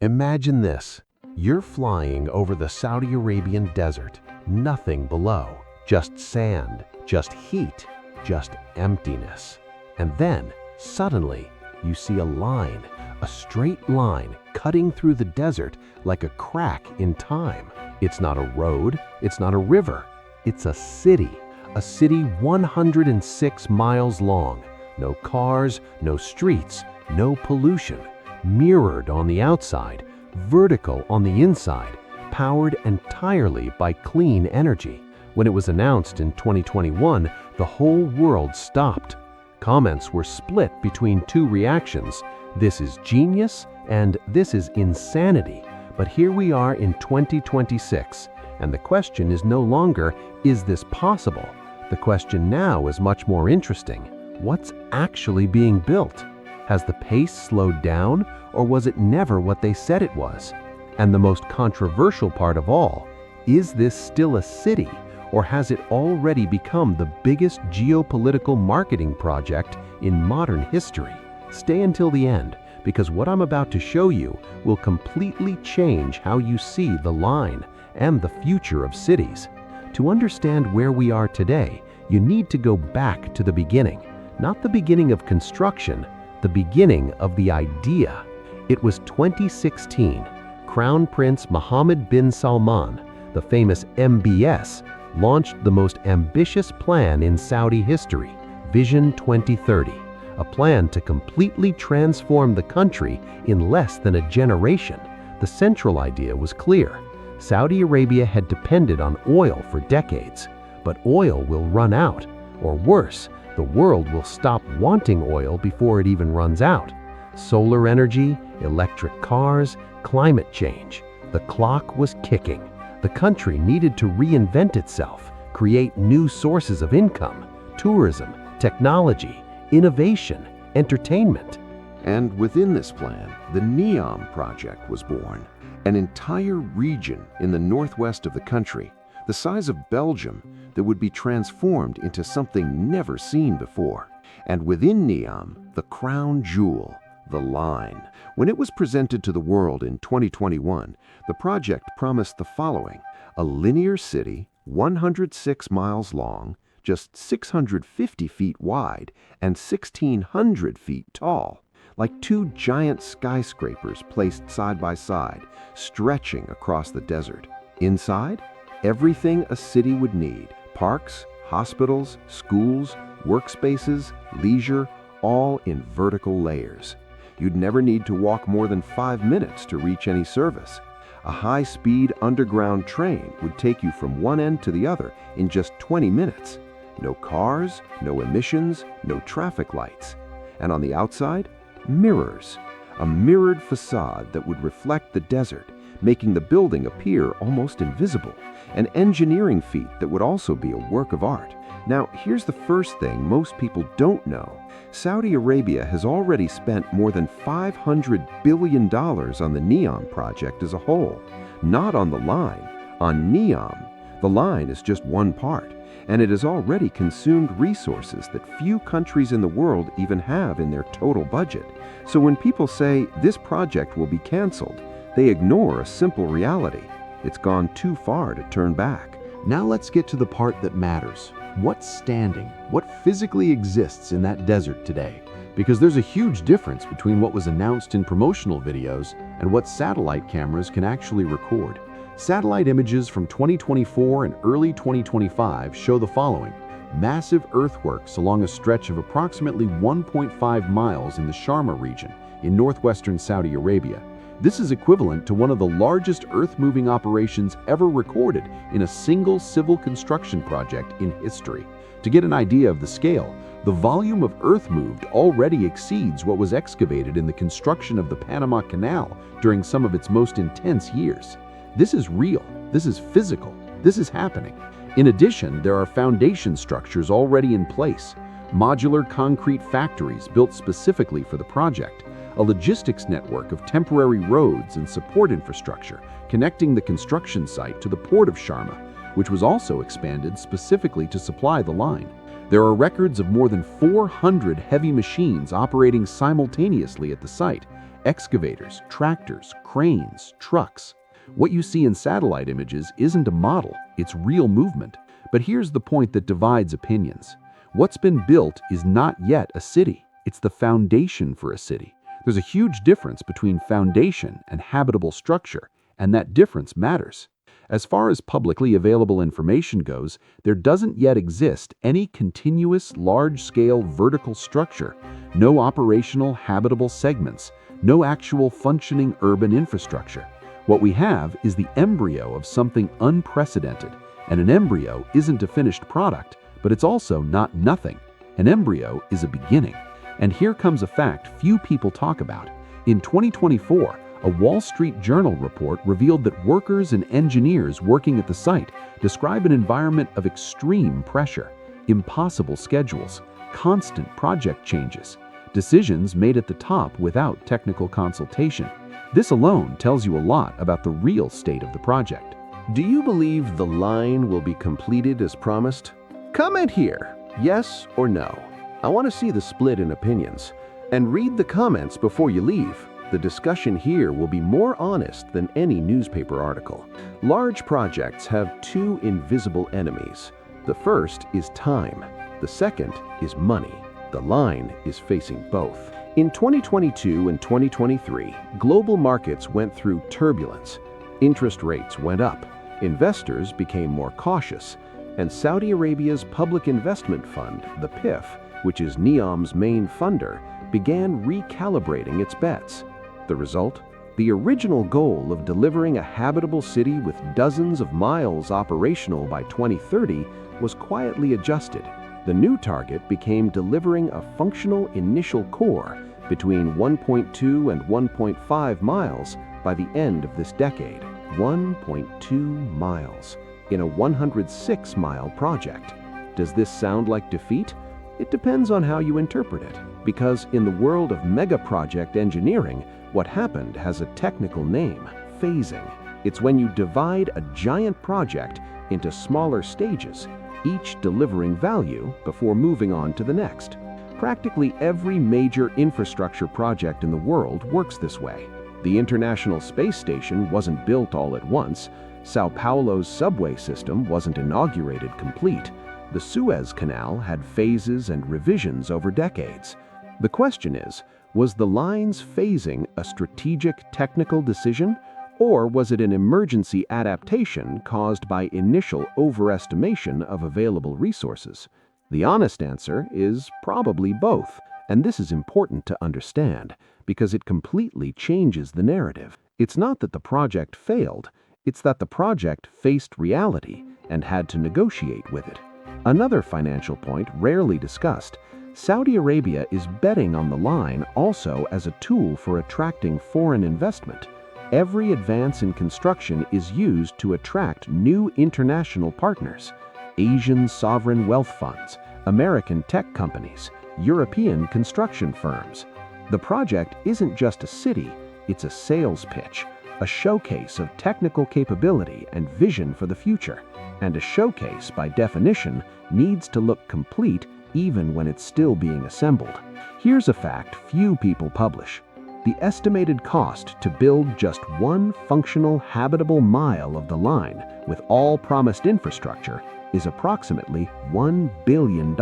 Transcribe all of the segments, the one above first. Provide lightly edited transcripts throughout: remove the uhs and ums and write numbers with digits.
Imagine this. You're flying over the Saudi Arabian desert. Nothing below. Just sand, just heat, just emptiness. And then, suddenly, you see a line, a straight line cutting through the desert like a crack in time. It's not a road, it's not a river, it's a city 106 miles long. No cars, no streets, no pollution. Mirrored on the outside, vertical on the inside, powered entirely by clean energy. When it was announced in 2021, the whole world stopped. Comments were split between two reactions. This is genius and this is insanity. But here we are in 2026, and the question is no longer, is this possible? The question now is much more interesting. What's actually being built? Has the pace slowed down, or was it never what they said it was? And the most controversial part of all, is this still a city, or has it already become the biggest geopolitical marketing project in modern history? Stay until the end, because what I'm about to show you will completely change how you see the line and the future of cities. To understand where we are today, you need to go back to the beginning. Not the beginning of construction, the beginning of the idea. It was 2016. Crown Prince Mohammed bin Salman, the famous MBS, launched the most ambitious plan in Saudi history, Vision 2030, a plan to completely transform the country in less than a generation. The central idea was clear. Saudi Arabia had depended on oil for decades, but oil will run out, or worse, the world will stop wanting oil before it even runs out. Solar energy, electric cars, climate change. The clock was ticking. The country needed to reinvent itself, create new sources of income, tourism, technology, innovation, entertainment. And within this plan, the NEOM project was born, an entire region in the northwest of the country, the size of Belgium, that would be transformed into something never seen before. And within NEOM, the crown jewel, the line. When it was presented to the world in 2021, the project promised the following: a linear city, 106 miles long, just 650 feet wide, and 1,600 feet tall, like two giant skyscrapers placed side by side, stretching across the desert. Inside, everything a city would need: parks, hospitals, schools, workspaces, leisure, all in vertical layers. You'd never need to walk more than 5 minutes to reach any service. A high-speed underground train would take you from one end to the other in just 20 minutes. No cars, no emissions, no traffic lights. And on the outside, mirrors. A mirrored facade that would reflect the desert, making the building appear almost invisible. An engineering feat that would also be a work of art. Now, here's the first thing most people don't know. Saudi Arabia has already spent more than $500 billion on the NEOM project as a whole. Not on the line, on NEOM. The line is just one part, and it has already consumed resources that few countries in the world even have in their total budget. So when people say this project will be canceled, they ignore a simple reality. It's gone too far to turn back. Now let's get to the part that matters. What's standing? What physically exists in that desert today? Because there's a huge difference between what was announced in promotional videos and what satellite cameras can actually record. Satellite images from 2024 and early 2025 show the following: massive earthworks along a stretch of approximately 1.5 miles in the Sharma region in northwestern Saudi Arabia. This is equivalent to one of the largest earth-moving operations ever recorded in a single civil construction project in history. To get an idea of the scale, the volume of earth moved already exceeds what was excavated in the construction of the Panama Canal during some of its most intense years. This is real, this is physical, this is happening. In addition, there are foundation structures already in place, modular concrete factories built specifically for the project, a logistics network of temporary roads and support infrastructure connecting the construction site to the port of Sharma, which was also expanded specifically to supply the line. There are records of more than 400 heavy machines operating simultaneously at the site, excavators, tractors, cranes, trucks. What you see in satellite images isn't a model, it's real movement. But here's the point that divides opinions. What's been built is not yet a city. It's the foundation for a city. There's a huge difference between foundation and habitable structure, and that difference matters. As far as publicly available information goes, there doesn't yet exist any continuous, large-scale vertical structure, no operational habitable segments, no actual functioning urban infrastructure. What we have is the embryo of something unprecedented, and an embryo isn't a finished product, but it's also not nothing. An embryo is a beginning. And here comes a fact few people talk about. In 2024, a Wall Street Journal report revealed that workers and engineers working at the site describe an environment of extreme pressure, impossible schedules, constant project changes, decisions made at the top without technical consultation. This alone tells you a lot about the real state of the project. Do you believe the line will be completed as promised? Comment here, yes or no. I want to see the split in opinions. And read the comments before you leave. The discussion here will be more honest than any newspaper article. Large projects have two invisible enemies. The first is time. The second is money. The line is facing both. In 2022 and 2023, global markets went through turbulence. Interest rates went up. Investors became more cautious. And Saudi Arabia's Public Investment Fund, the PIF, which is NEOM's main funder, began recalibrating its bets. The result? The original goal of delivering a habitable city with dozens of miles operational by 2030 was quietly adjusted. The new target became delivering a functional initial core between 1.2 and 1.5 miles by the end of this decade. 1.2 miles in a 106-mile project. Does this sound like defeat? It depends on how you interpret it, because in the world of megaproject engineering, what happened has a technical name: phasing. It's when you divide a giant project into smaller stages, each delivering value before moving on to the next. Practically every major infrastructure project in the world works this way. The International Space Station wasn't built all at once. Sao Paulo's subway system wasn't inaugurated complete. The Suez Canal had phases and revisions over decades. The question is, was the line's phasing a strategic technical decision, or was it an emergency adaptation caused by initial overestimation of available resources? The honest answer is probably both, and this is important to understand because it completely changes the narrative. It's not that the project failed, it's that the project faced reality and had to negotiate with it. Another financial point rarely discussed: Saudi Arabia is betting on the line also as a tool for attracting foreign investment. Every advance in construction is used to attract new international partners: Asian sovereign wealth funds, American tech companies, European construction firms. The project isn't just a city, it's a sales pitch, a showcase of technical capability and vision for the future. And a showcase, by definition, needs to look complete even when it's still being assembled. Here's a fact few people publish. The estimated cost to build just one functional habitable mile of the line with all promised infrastructure is approximately $1 billion.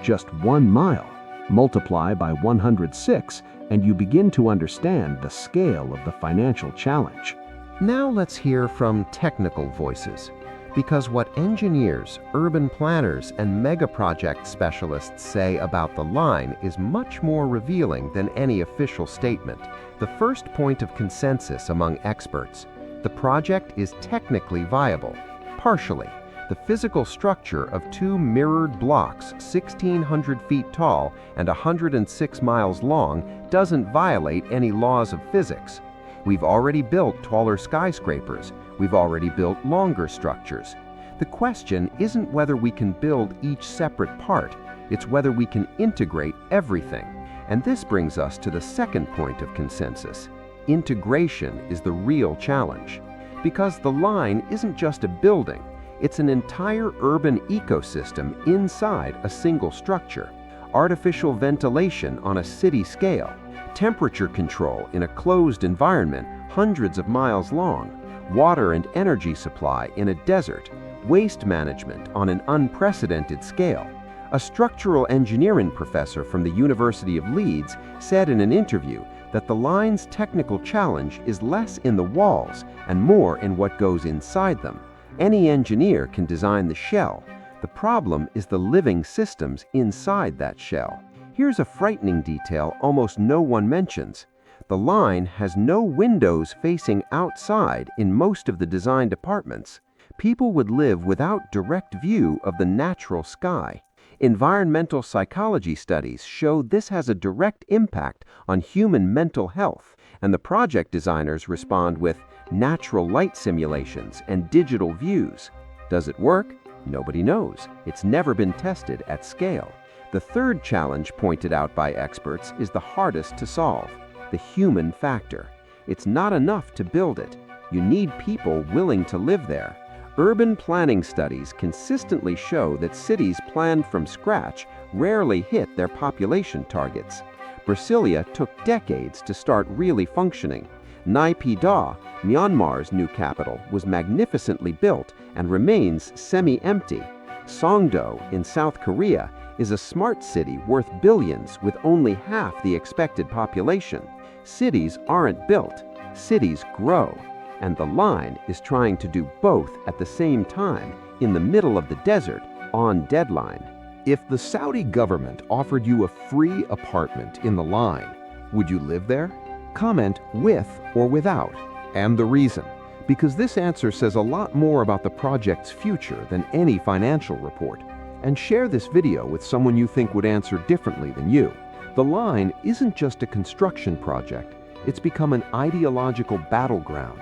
Just 1 mile. Multiply by 106 and you begin to understand the scale of the financial challenge. Now let's hear from technical voices, because what engineers, urban planners, and megaproject specialists say about the line is much more revealing than any official statement. The first point of consensus among experts: the project is technically viable, partially. The physical structure of two mirrored blocks 1,600 feet tall and 106 miles long doesn't violate any laws of physics. We've already built taller skyscrapers. We've already built longer structures. The question isn't whether we can build each separate part, it's whether we can integrate everything. And this brings us to the second point of consensus. Integration is the real challenge. Because the line isn't just a building, it's an entire urban ecosystem inside a single structure. Artificial ventilation on a city scale, temperature control in a closed environment hundreds of miles long, water and energy supply in a desert, waste management on an unprecedented scale. A structural engineering professor from the University of Leeds said in an interview that the line's technical challenge is less in the walls and more in what goes inside them. Any engineer can design the shell. The problem is the living systems inside that shell. Here's a frightening detail almost no one mentions. The line has no windows facing outside in most of the designed apartments. People would live without direct view of the natural sky. Environmental psychology studies show this has a direct impact on human mental health, and the project designers respond with natural light simulations and digital views. Does it work? Nobody knows. It's never been tested at scale. The third challenge pointed out by experts is the hardest to solve: the human factor. It's not enough to build it. You need people willing to live there. Urban planning studies consistently show that cities planned from scratch rarely hit their population targets. Brasilia took decades to start really functioning. Naypyidaw, Myanmar's new capital, was magnificently built and remains semi-empty. Songdo in South Korea is a smart city worth billions with only half the expected population. Cities aren't built, cities grow. And the line is trying to do both at the same time in the middle of the desert on deadline. If the Saudi government offered you a free apartment in the line, would you live there? Comment with or without, and the reason, because this answer says a lot more about the project's future than any financial report. And share this video with someone you think would answer differently than you. The line isn't just a construction project, it's become an ideological battleground.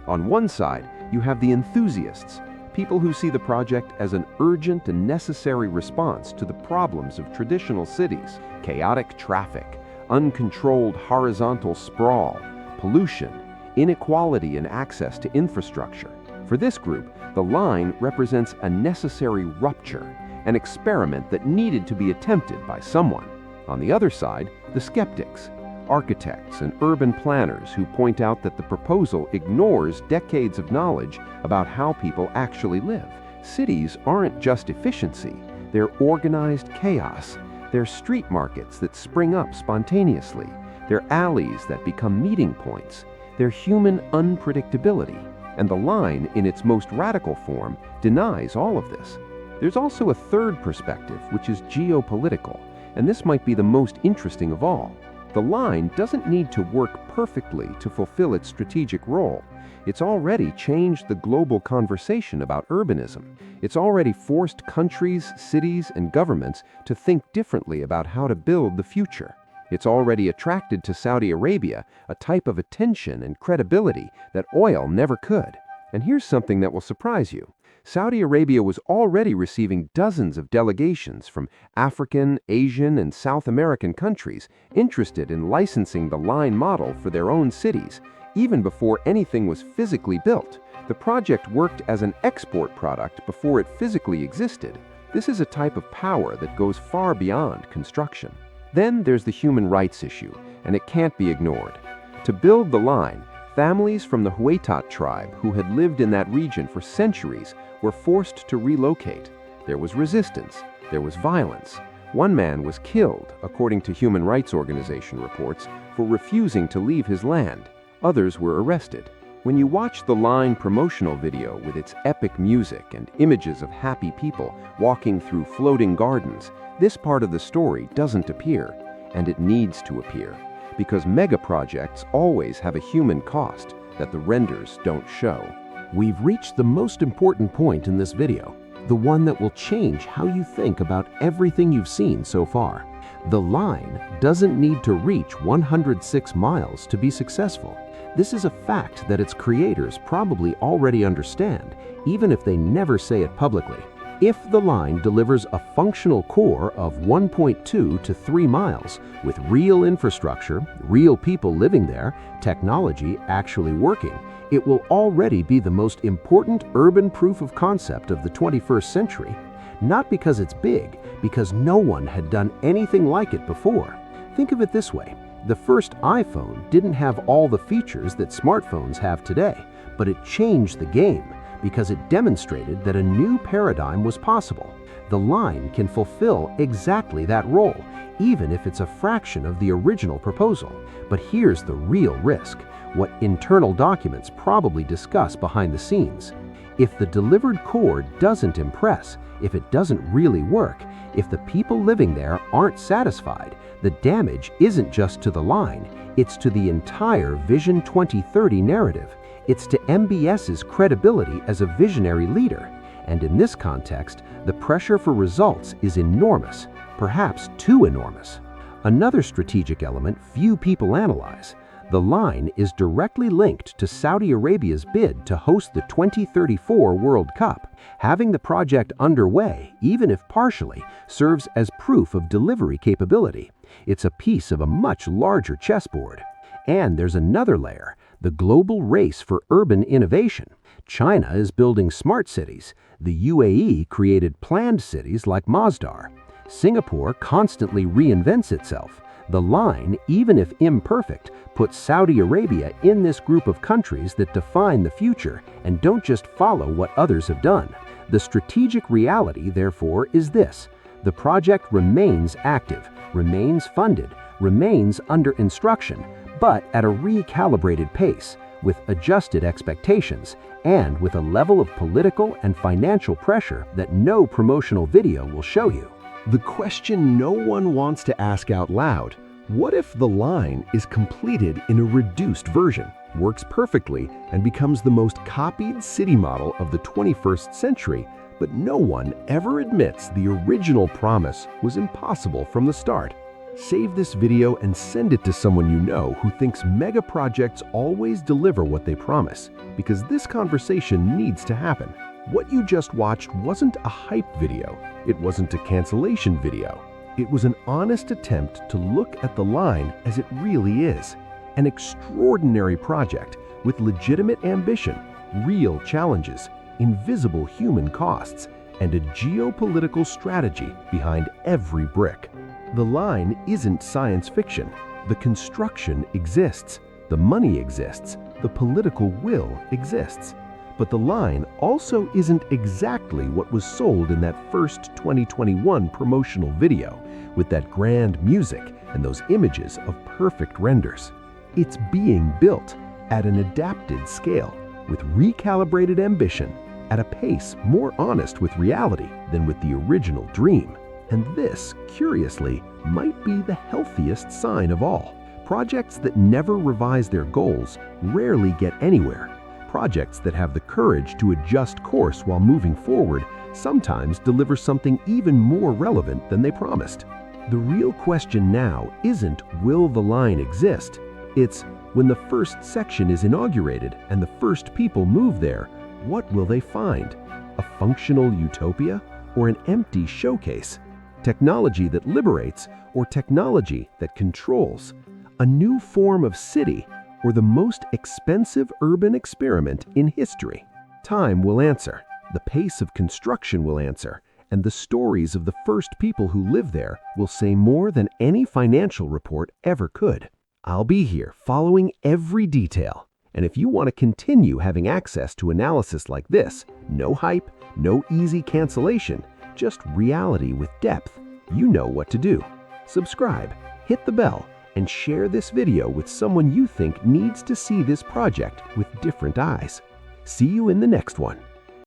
On one side, you have the enthusiasts, people who see the project as an urgent and necessary response to the problems of traditional cities: chaotic traffic, uncontrolled horizontal sprawl, pollution, inequality in access to infrastructure. For this group, the line represents a necessary rupture, an experiment that needed to be attempted by someone. On the other side, the skeptics, architects and urban planners who point out that the proposal ignores decades of knowledge about how people actually live. Cities aren't just efficiency, they're organized chaos. They're street markets that spring up spontaneously. They're alleys that become meeting points. They're human unpredictability. And the line, in its most radical form, denies all of this. There's also a third perspective, which is geopolitical, and this might be the most interesting of all. The line doesn't need to work perfectly to fulfill its strategic role. It's already changed the global conversation about urbanism. It's already forced countries, cities, and governments to think differently about how to build the future. It's already attracted to Saudi Arabia a type of attention and credibility that oil never could. And here's something that will surprise you. Saudi Arabia was already receiving dozens of delegations from African, Asian, and South American countries interested in licensing the line model for their own cities, even before anything was physically built. The project worked as an export product before it physically existed. This is a type of power that goes far beyond construction. Then there's the human rights issue, and it can't be ignored. To build the line, families from the Huaytat tribe who had lived in that region for centuries were forced to relocate. There was resistance. There was violence. One man was killed, according to human rights organization reports, for refusing to leave his land. Others were arrested. When you watch the line promotional video with its epic music and images of happy people walking through floating gardens, this part of the story doesn't appear, and it needs to appear, because mega projects always have a human cost that the renders don't show. We've reached the most important point in this video, the one that will change how you think about everything you've seen so far. The line doesn't need to reach 106 miles to be successful. This is a fact that its creators probably already understand, even if they never say it publicly. If the line delivers a functional core of 1.2 to 3 miles, with real infrastructure, real people living there, technology actually working, it will already be the most important urban proof of concept of the 21st century. Not because it's big, because no one had done anything like it before. Think of it this way. The first iPhone didn't have all the features that smartphones have today, but it changed the game because it demonstrated that a new paradigm was possible. The line can fulfill exactly that role, even if it's a fraction of the original proposal. But here's the real risk, what internal documents probably discuss behind the scenes. If the delivered core doesn't impress, if it doesn't really work, if the people living there aren't satisfied, the damage isn't just to the line, it's to the entire Vision 2030 narrative. It's to MBS's credibility as a visionary leader. And in this context, the pressure for results is enormous, perhaps too enormous. Another strategic element few people analyze. The line is directly linked to Saudi Arabia's bid to host the 2034 World Cup. Having the project underway, even if partially, serves as proof of delivery capability. It's a piece of a much larger chessboard. And there's another layer, the global race for urban innovation. China is building smart cities. The UAE created planned cities like Masdar. Singapore constantly reinvents itself. The line, even if imperfect, puts Saudi Arabia in this group of countries that define the future and don't just follow what others have done. The strategic reality, therefore, is this: the project remains active, remains funded, remains under instruction, but at a recalibrated pace, with adjusted expectations, and with a level of political and financial pressure that no promotional video will show you. The question no one wants to ask out loud: what if the line is completed in a reduced version, works perfectly, and becomes the most copied city model of the 21st century, but no one ever admits the original promise was impossible from the start? Save this video and send it to someone you know who thinks mega projects always deliver what they promise, because this conversation needs to happen. What you just watched wasn't a hype video. It wasn't a cancellation video. It was an honest attempt to look at the line as it really is. An extraordinary project with legitimate ambition, real challenges, invisible human costs, and a geopolitical strategy behind every brick. The line isn't science fiction. The construction exists, the money exists, the political will exists. But the line also isn't exactly what was sold in that first 2021 promotional video, with that grand music and those images of perfect renders. It's being built at an adapted scale, with recalibrated ambition, at a pace more honest with reality than with the original dream. And this, curiously, might be the healthiest sign of all. Projects that never revise their goals rarely get anywhere. Projects that have the courage to adjust course while moving forward sometimes deliver something even more relevant than they promised. The real question now isn't, will the line exist? It's, when the first section is inaugurated and the first people move there, what will they find? A functional utopia or an empty showcase? Technology that liberates or technology that controls? A new form of city or the most expensive urban experiment in history? Time will answer, the pace of construction will answer, and the stories of the first people who live there will say more than any financial report ever could. I'll be here following every detail, and if you want to continue having access to analysis like this, no hype, no easy cancellation, just reality with depth, you know what to do. Subscribe, hit the bell, and share this video with someone you think needs to see this project with different eyes. See you in the next one.